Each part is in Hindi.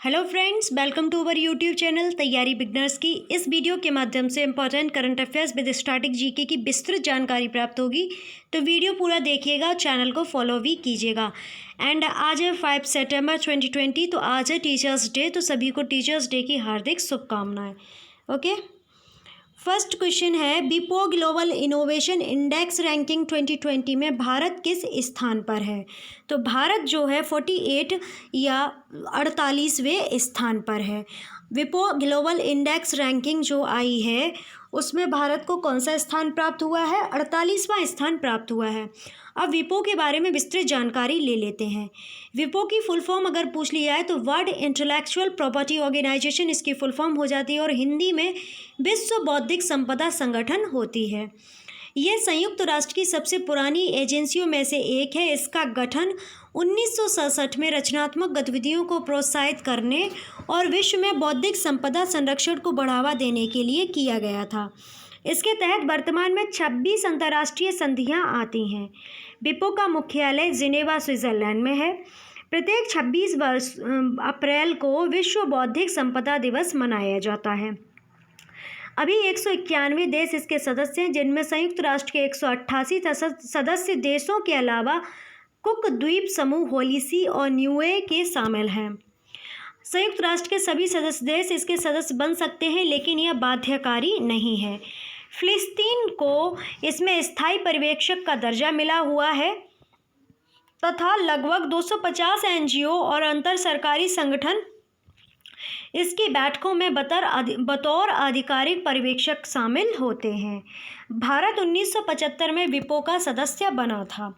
Hello friends, welcome to our YouTube channel तैयारी बिगनर्स की। इस वीडियो के माध्यम से important current affairs with static GK की विस्तृत जानकारी प्राप्त होगी। तो वीडियो पूरा देखिएगा, चैनल को फॉलो भी कीजिएगा। एंड आज है 5 सितंबर 2020, तो आज है टीचर्स डे। तो सभी को टीचर्स डे की हार्दिक शुभकामनाएं। ओके, फर्स्ट क्वेश्चन है, विपो ग्लोबल इनोवेशन इंडेक्स रैंकिंग 2020 में भारत किस स्थान पर है? तो भारत जो है 48 या 48वें स्थान पर है। विपो ग्लोबल इंडेक्स रैंकिंग जो आई है उसमें भारत को कौन सा स्थान प्राप्त हुआ है? 48वां स्थान प्राप्त हुआ है। अब विपो के बारे में विस्तृत जानकारी ले लेते हैं। विपो की फुल फॉर्म अगर पूछ लिया है तो वर्ल्ड इंटेलेक्चुअल प्रॉपर्टी ऑर्गेनाइजेशन इसकी फुल फॉर्म हो जाती है और हिंदी में विश्व बौद्धिक संपदा संगठन होती है। यह संयुक्त राष्ट्र की सबसे पुरानी एजेंसियों में से एक है। इसका गठन 1967 में रचनात्मक गतिविधियों को प्रोत्साहित करने और विश्व में बौद्धिक संपदा संरक्षण को बढ़ावा देने के लिए किया गया था। इसके तहत वर्तमान में 26 अंतर्राष्ट्रीय संधियां आती हैं। विपो का मुख्यालय जिनेवा स्विट्जरलैंड में है। प्रत्येक 26 अप्रैल को विश्व बौद्धिक संपदा दिवस मनाया जाता है। अभी 191 देश इसके सदस्य हैं, जिनमें संयुक्त राष्ट्र के 188 सदस्य देशों के अलावा कुक द्वीप समूह, होलीसी और न्यूए के शामिल हैं। संयुक्त राष्ट्र के सभी सदस्य देश इसके सदस्य बन सकते हैं, लेकिन यह बाध्यकारी नहीं है। फिलिस्तीन को इसमें स्थायी पर्यवेक्षक का दर्जा मिला हुआ है तथा लगभग 250 एनजीओ और अंतर सरकारी संगठन इसकी बैठकों में बतौर आधिकारिक पर्यवेक्षक शामिल होते हैं। भारत 1975 में विपो का सदस्य बना था।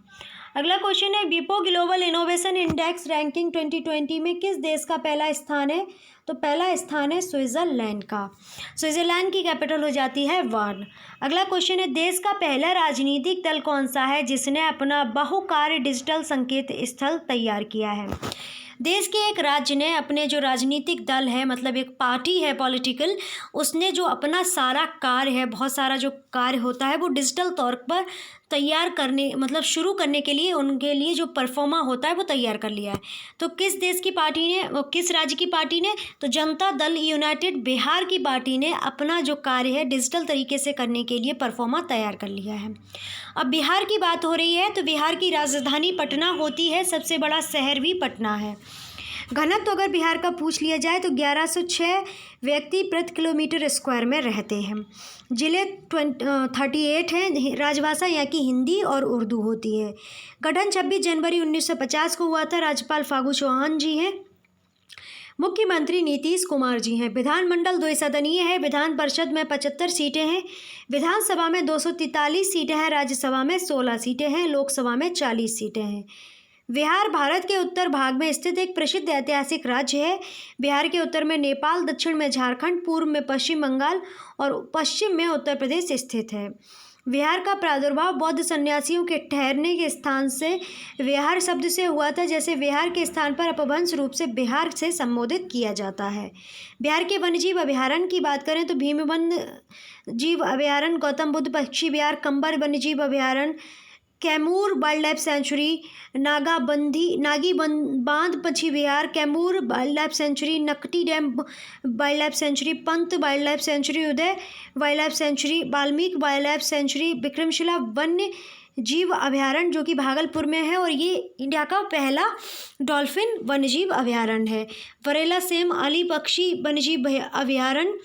अगला क्वेश्चन है, विपो ग्लोबल इनोवेशन इंडेक्स रैंकिंग 2020 में किस देश का पहला स्थान है? तो पहला स्थान है स्विट्जरलैंड का। स्विट्जरलैंड की कैपिटल हो जाती है बर्न। अगला क्वेश्चन है, देश का पहला राजनीतिक दल कौन सा है जिसने अपना बहुकार्य डिजिटल संकेत स्थल तैयार किया है? देश के एक राज्य ने अपने जो राजनीतिक दल है, मतलब एक पार्टी है पॉलिटिकल, उसने जो अपना सारा कार्य है, बहुत सारा जो कार्य होता है वो डिजिटल तौर पर तैयार करने, मतलब शुरू करने के लिए उनके लिए जो परफॉर्मा होता है वो तैयार कर लिया है। तो किस देश की पार्टी ने, किस राज्य की पार्टी ने? तो जनता दल यूनाइटेड बिहार की पार्टी ने अपना जो कार्य है डिजिटल तरीके से करने के लिए परफॉर्मा तैयार कर लिया है। अब बिहार की बात हो रही है तो बिहार की राजधानी पटना होती है, सबसे बड़ा शहर भी पटना है। घनत्व तो अगर बिहार का पूछ लिया जाए तो 1106 व्यक्ति प्रति किलोमीटर स्क्वायर में रहते हैं। जिले 38 हैं। राजभाषा यहाँ की हिंदी और उर्दू होती है। गठन 26 जनवरी 1950 को हुआ था। राज्यपाल फागू चौहान जी हैं। मुख्यमंत्री नीतीश कुमार जी हैं। विधानमंडल द्विसदनीय है। विधान परिषद में 75 सीटें हैं। विधानसभा में 243 सीटें हैं। राज्यसभा में 16 सीटें हैं। लोकसभा में 40 सीटें हैं। बिहार भारत के उत्तर भाग में स्थित एक प्रसिद्ध ऐतिहासिक राज्य है। बिहार के उत्तर में नेपाल, दक्षिण में झारखंड, पूर्व में पश्चिम बंगाल और पश्चिम में उत्तर प्रदेश स्थित है। बिहार का प्रादुर्भाव बौद्ध सन्यासियों के ठहरने के स्थान से विहार शब्द से हुआ था। जैसे विहार के स्थान पर अपभ्रंश रूप से बिहार से संबोधित किया जाता है। बिहार के वन्यजीव अभयारण्य की बात करें तो भीम वन्यजीव अभयारण्य, गौतम बुद्ध पक्षी विहार, कंबर वन्यजीव अभयारण्य, Kaimur wildlife sanctuary, Nagi बांध पक्षी विहार, Kaimur wildlife sanctuary, Nakti dam wildlife sanctuary, Pant wildlife sanctuary, Uday wildlife sanctuary, Valmiki wildlife sanctuary, Vikramshila वन्य जीव अभयारण्य जो कि भागलपुर में है और ये इंडिया का पहला डॉल्फिन वन्यजीव अभयारण्य है। वरेला सेम अली पक्षी वन्यजीव अभयारण्य,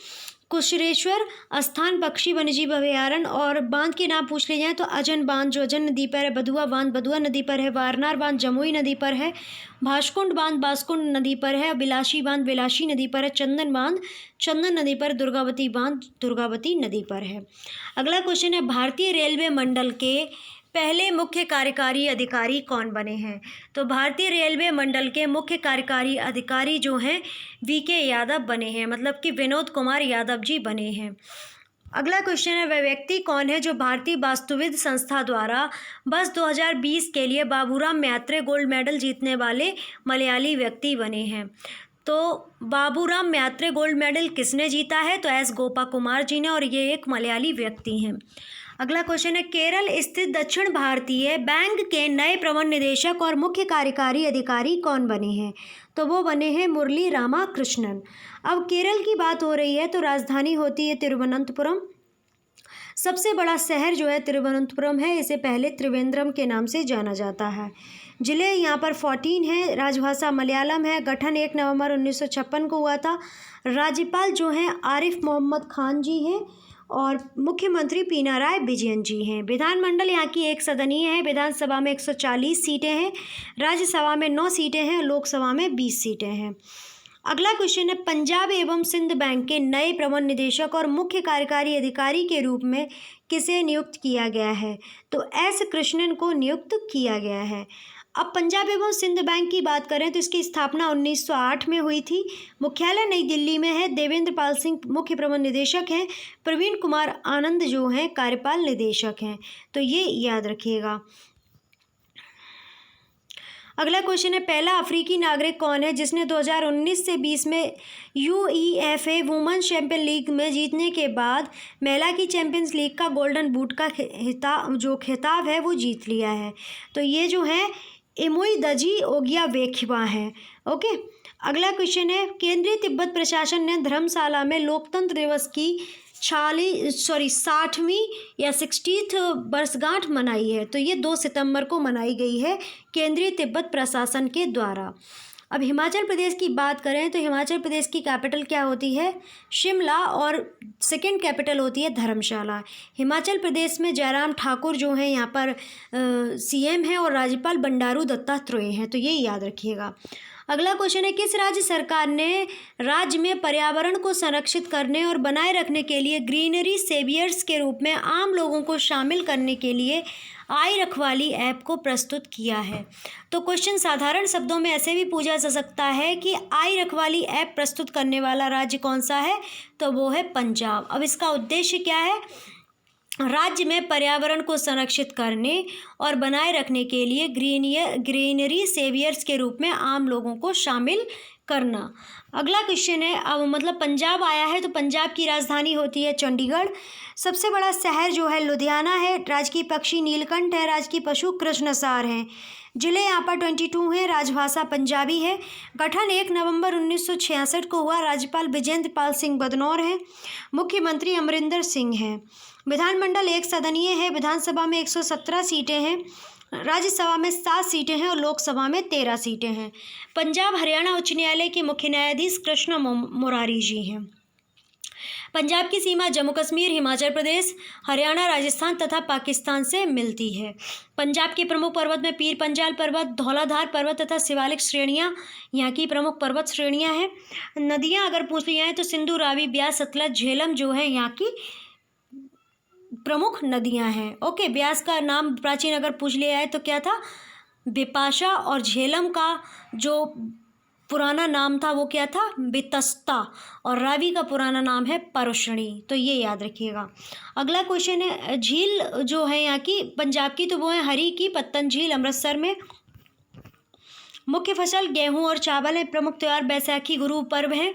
कुशरेश्वर स्थान पक्षी वन्यजीव अभयारण्य। और बांध के नाम पूछ ले जाएँ तो अजन बांध जो अजन नदी पर है, बधुआ बांध बधुआ नदी पर है, वारनार बांध जमुई नदी पर है, भास्कुंड बांध बांसकुंड नदी पर है, बिलाशी बांध बिलाशी नदी पर है, चंदन बांध चंदन नदी पर, दुर्गावती बांध दुर्गावती नदी पर है। अगला क्वेश्चन है, भारतीय रेलवे मंडल के पहले मुख्य कार्यकारी अधिकारी कौन बने हैं? तो भारतीय रेलवे मंडल के मुख्य कार्यकारी अधिकारी जो हैं वीके यादव बने हैं, मतलब कि विनोद कुमार यादव जी बने हैं। अगला क्वेश्चन है, वह व्यक्ति कौन है जो भारतीय वास्तुविद संस्था द्वारा वर्ष 2020 के लिए बाबूराम म्यात्रे गोल्ड मेडल जीतने वाले मलयाली व्यक्ति बने हैं? तो बाबूराम म्यात्रे गोल्ड मेडल किसने जीता है? तो एस गोपा कुमार जी ने, और ये एक मलयाली व्यक्ति हैं। अगला क्वेश्चन है, केरल स्थित दक्षिण भारतीय बैंक के नए प्रबंध निदेशक और मुख्य कार्यकारी अधिकारी कौन बने हैं? तो वो बने हैं मुरली रामाकृष्णन। अब केरल की बात हो रही है तो राजधानी होती है तिरुवनंतपुरम। सबसे बड़ा शहर जो है तिरुवनंतपुरम है, इसे पहले त्रिवेंद्रम के नाम से जाना जाता है। जिले यहाँ पर 14 है, राजभाषा मलयालम है। गठन 1 नवंबर 1956 को हुआ था। राज्यपाल जो हैं आरिफ मोहम्मद खान जी हैं और मुख्यमंत्री पिनाराई विजयन जी हैं। विधानमंडल यहाँ की एक सदनीय है। विधानसभा में 140 सीटें हैं, राज्यसभा में 9 सीटें हैं, लोकसभा में 20 सीटें हैं। अगला क्वेश्चन है, पंजाब एवं सिंध बैंक के नए प्रबंध निदेशक और मुख्य कार्यकारी अधिकारी के रूप में किसे नियुक्त किया गया है? तो एस कृष्णन को नियुक्त किया गया है। अब पंजाब एवं सिंध बैंक की बात करें तो इसकी स्थापना 1908 में हुई थी। मुख्यालय नई दिल्ली में है। देवेंद्र पाल सिंह मुख्य प्रबंध निदेशक हैं। प्रवीण कुमार आनंद जो हैं कार्यपाल निदेशक हैं। तो ये याद रखिएगा। अगला क्वेश्चन है, पहला अफ्रीकी नागरिक कौन है जिसने 2019 से 20 में UEFA वुमेन्स चैंपियन लीग में जीतने के बाद महिला की चैंपियंस लीग का गोल्डन बूट का खिताब है वो जीत लिया है? तो ये जो है इमोईदजी ओगियावेखिवा है। ओके। अगला क्वेश्चन है, केंद्रीय तिब्बत प्रशासन ने धर्मशाला में लोकतंत्र दिवस की 60वीं या 60th वर्षगांठ मनाई है। तो ये 2 सितंबर को मनाई गई है केंद्रीय तिब्बत प्रशासन के द्वारा। अब हिमाचल प्रदेश की बात करें तो हिमाचल प्रदेश की कैपिटल क्या होती है? शिमला, और सेकंड कैपिटल होती है धर्मशाला। हिमाचल प्रदेश में जयराम ठाकुर जो हैं यहाँ पर CM हैं और राज्यपाल बंडारू दत्तात्रेय हैं। तो ये याद रखिएगा। अगला क्वेश्चन है, किस राज्य सरकार ने राज्य में पर्यावरण को संरक्षित करने और बनाए रखने के लिए ग्रीनरी सेवियर्स के रूप में आम लोगों को शामिल करने के लिए आई रखवाली ऐप को प्रस्तुत किया है? तो क्वेश्चन साधारण शब्दों में ऐसे भी पूछा जा सकता है कि आई रखवाली ऐप प्रस्तुत करने वाला राज्य कौन सा है? तो वो है पंजाब। अब इसका उद्देश्य क्या है? राज्य में पर्यावरण को संरक्षित करने और बनाए रखने के लिए ग्रीनरी सेवियर्स के रूप में आम लोगों को शामिल करना। अगला क्वेश्चन है, अब मतलब पंजाब आया है तो पंजाब की राजधानी होती है चंडीगढ़। सबसे बड़ा शहर जो है लुधियाना है। राजकीय पक्षी नीलकंठ है। राजकीय पशु कृष्णसार हैं। जिले यहाँ पर 22 हैं। राजभाषा पंजाबी है। गठन 1 नवंबर 1966 को हुआ। राज्यपाल विजेंद्र पाल सिंह बदनौर हैं। मुख्यमंत्री अमरिंदर सिंह हैं। विधानमंडल एक सदनीय है। विधानसभा में 117 सीटें हैं, राज्यसभा में 7 सीटें हैं और लोकसभा में 13 सीटें हैं। पंजाब हरियाणा उच्च न्यायालय के मुख्य न्यायाधीश कृष्ण मुरारी जी हैं। पंजाब की सीमा जम्मू कश्मीर, हिमाचल प्रदेश, हरियाणा, राजस्थान तथा पाकिस्तान से मिलती है। पंजाब के प्रमुख पर्वत में पीर पंजाल पर्वत, धौलाधार पर्वत तथा शिवालिक श्रेणियाँ यहाँ की प्रमुख पर्वत श्रेणियाँ हैं। नदियाँ अगर पूछ ली जाए तो सिंधु, रावी, ब्यास, सतलज, झेलम जो है यहाँ की प्रमुख नदियां हैं। ओके। ब्यास का नाम प्राचीन अगर पूछ लिया है तो क्या था? बिपाशा। और झेलम का जो पुराना नाम था वो क्या था? बितस्ता। और रावी का पुराना नाम है परुष्णी। तो ये याद रखिएगा। अगला क्वेश्चन है, झील जो है यहाँ की पंजाब की तो वो है हरी की पत्तन झील अमृतसर में। मुख्य फसल गेहूँ और चावल है। प्रमुख त्यौहार बैसाखी, गुरु पर्व है।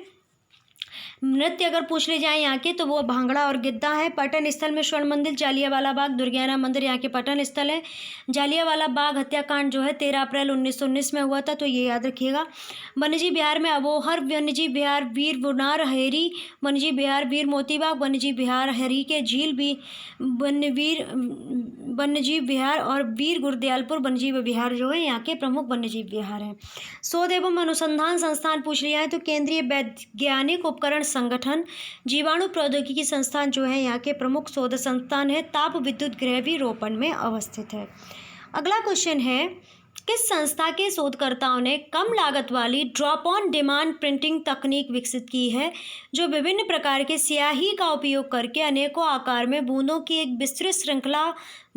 नृत्य अगर पूछ ले जाए यहाँ के तो वो भांगड़ा और गिद्दा है। पर्यटन स्थल में स्वर्ण मंदिर, जालियांवाला बाग, दुर्गियाना मंदिर यहाँ के पर्यटन स्थल है। जालियांवाला बाग हत्याकांड जो है 13 अप्रैल 1919 में हुआ था। तो ये याद रखिएगा। वन्यजीव विहार में अबोहर वन्यजीव विहार, वीर बुनार हरी वन्यजीव विहार, वीर मोती बाग वन्यजीव विहार, हरी के झील भी वन्यजीव विहार और वीर गुरदयालपुर वन्यजीव विहार जो है यहाँ के प्रमुख वन्यजीव विहार हैं। शोध एवं अनुसंधान संस्थान पूछ लिया है तो केंद्रीय वैज्ञानिक उपकरण संगठन, जीवाणु प्रौद्योगिकी संस्थान जो है यहाँ के प्रमुख शोध संस्थान है। ताप विद्युत गृह भी रोपण में अवस्थित है। अगला क्वेश्चन है, किस संस्था के शोधकर्ताओं ने कम लागत वाली ड्रॉप ऑन डिमांड प्रिंटिंग तकनीक विकसित की है जो विभिन्न प्रकार के स्याही का उपयोग करके अनेकों आकार में बूंदों की एक विस्तृत श्रृंखला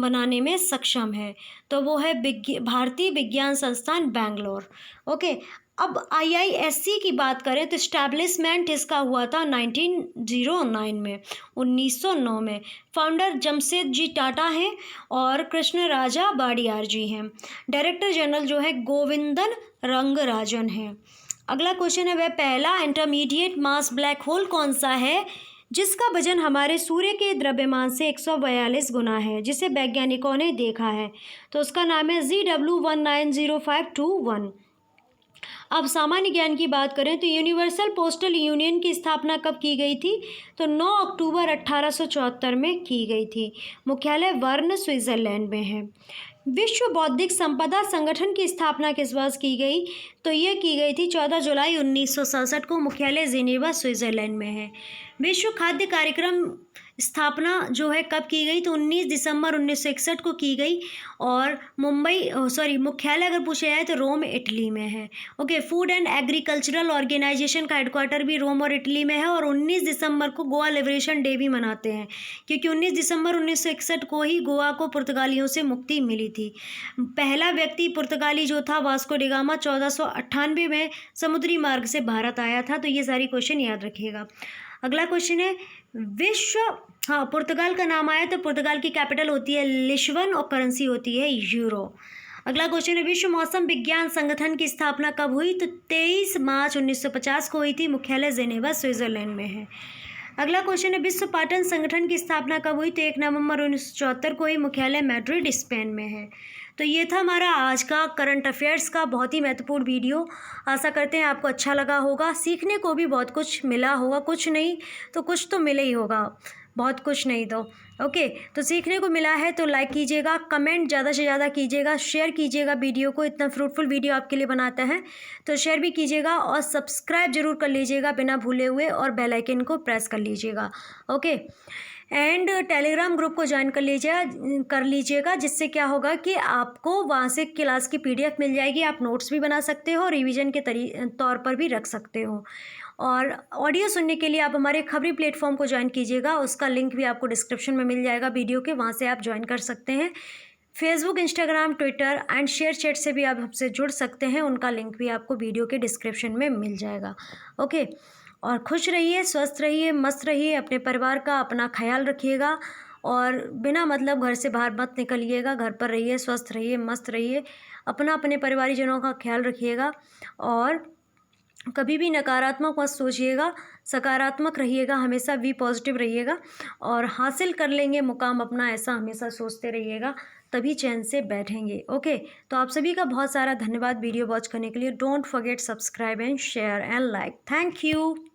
बनाने में सक्षम है? तो वो है भारतीय विज्ञान संस्थान बेंगलोर। ओके। अब IISc की बात करें तो इस्टेब्लिशमेंट इसका हुआ था 1909 में, 1909 में। फाउंडर जमशेद जी टाटा हैं और कृष्ण राजा वाडियार जी हैं। डायरेक्टर जनरल जो है गोविंदन रंगराजन हैं। अगला क्वेश्चन है, वह पहला इंटरमीडिएट मास ब्लैक होल कौन सा है जिसका वजन हमारे सूर्य के द्रव्यमान से 142 गुना है, जिसे वैज्ञानिकों ने देखा है। तो उसका नाम है ZW190521। अब सामान्य ज्ञान की बात करें तो यूनिवर्सल पोस्टल यूनियन की स्थापना कब की गई थी? तो 9 अक्टूबर 1874 में की गई थी। मुख्यालय बर्न स्विट्जरलैंड में है। विश्व बौद्धिक संपदा संगठन की स्थापना किस वर्ष की गई? तो ये की गई थी 14 जुलाई 1967 को। मुख्यालय जिनेवा स्विट्जरलैंड में है। विश्व खाद्य कार्यक्रम स्थापना जो है कब की गई? तो 19 दिसंबर 1961 को की गई। और मुख्यालय अगर पूछा जाए तो रोम इटली में है। Okay, food and agricultural organization का हेडक्वार्टर भी रोम और इटली में है। और 19 दिसंबर को गोवा लिबरेशन डे भी मनाते हैं, क्योंकि 19 दिसंबर 1961 को ही गोवा को पुर्तगालियों से मुक्ति मिली थी। पहला व्यक्ति पुर्तगाली जो था वास्को डी गामा 1498 में समुद्री मार्ग से भारत आया था। तो ये सारी क्वेश्चन याद रखिएगा। अगला क्वेश्चन है पुर्तगाल का नाम आया तो पुर्तगाल की कैपिटल होती है लिस्बन और करेंसी होती है यूरो। अगला क्वेश्चन है विश्व मौसम विज्ञान संगठन की स्थापना कब हुई? तो 23 मार्च 1950 को हुई थी। मुख्यालय जिनेवा स्विट्जरलैंड में है। अगला क्वेश्चन है विश्व पर्यटन संगठन की स्थापना कब हुई? तो 1 नवंबर 1974 को ही। मुख्यालय मैड्रिड स्पेन में है। तो ये था हमारा आज का करंट अफेयर्स का बहुत ही महत्वपूर्ण वीडियो। आशा करते हैं आपको अच्छा लगा होगा, सीखने को भी बहुत कुछ मिला होगा, कुछ नहीं तो कुछ तो मिले ही होगा, बहुत कुछ नहीं तो ओके। तो सीखने को मिला है तो लाइक कीजिएगा, कमेंट ज़्यादा से ज़्यादा कीजिएगा, शेयर कीजिएगा वीडियो को। इतना फ्रूटफुल वीडियो आपके लिए बनाता है तो शेयर भी कीजिएगा और सब्सक्राइब जरूर कर लीजिएगा बिना भूले हुए, और बेल आइकन को प्रेस कर लीजिएगा। ओके, एंड टेलीग्राम ग्रुप को ज्वाइन कर लीजिएगा, जिससे क्या होगा कि आपको वहाँ से क्लास की PDF मिल जाएगी। आप नोट्स भी बना सकते हो, रिवीजन के तौर पर भी रख सकते हो। और ऑडियो सुनने के लिए आप हमारे खबरी प्लेटफॉर्म को ज्वाइन कीजिएगा, उसका लिंक भी आपको डिस्क्रिप्शन में मिल जाएगा वीडियो के, वहाँ से आप ज्वाइन कर सकते हैं। Facebook, Instagram, Twitter and share chat से भी आप हमसे जुड़ सकते हैं, उनका लिंक भी आपको वीडियो के डिस्क्रिप्शन में मिल जाएगा। ओके, और खुश रहिए, स्वस्थ रहिए, मस्त रहिए, अपने परिवार का अपना ख्याल रखिएगा और बिना मतलब घर से बाहर मत निकलिएगा, घर पर रहिए, स्वस्थ रहिए, मस्त रहिए, अपने परिवारजनों का ख्याल रखिएगा और कभी भी नकारात्मक मत सोचिएगा, सकारात्मक रहिएगा, हमेशा बी पॉजिटिव रहिएगा और हासिल कर लेंगे मुकाम अपना, ऐसा हमेशा सोचते रहिएगा, तभी चैन से बैठेंगे। ओके, तो आप सभी का बहुत सारा धन्यवाद वीडियो वॉच करने के लिए। Don't forget subscribe and share and like. Thank you.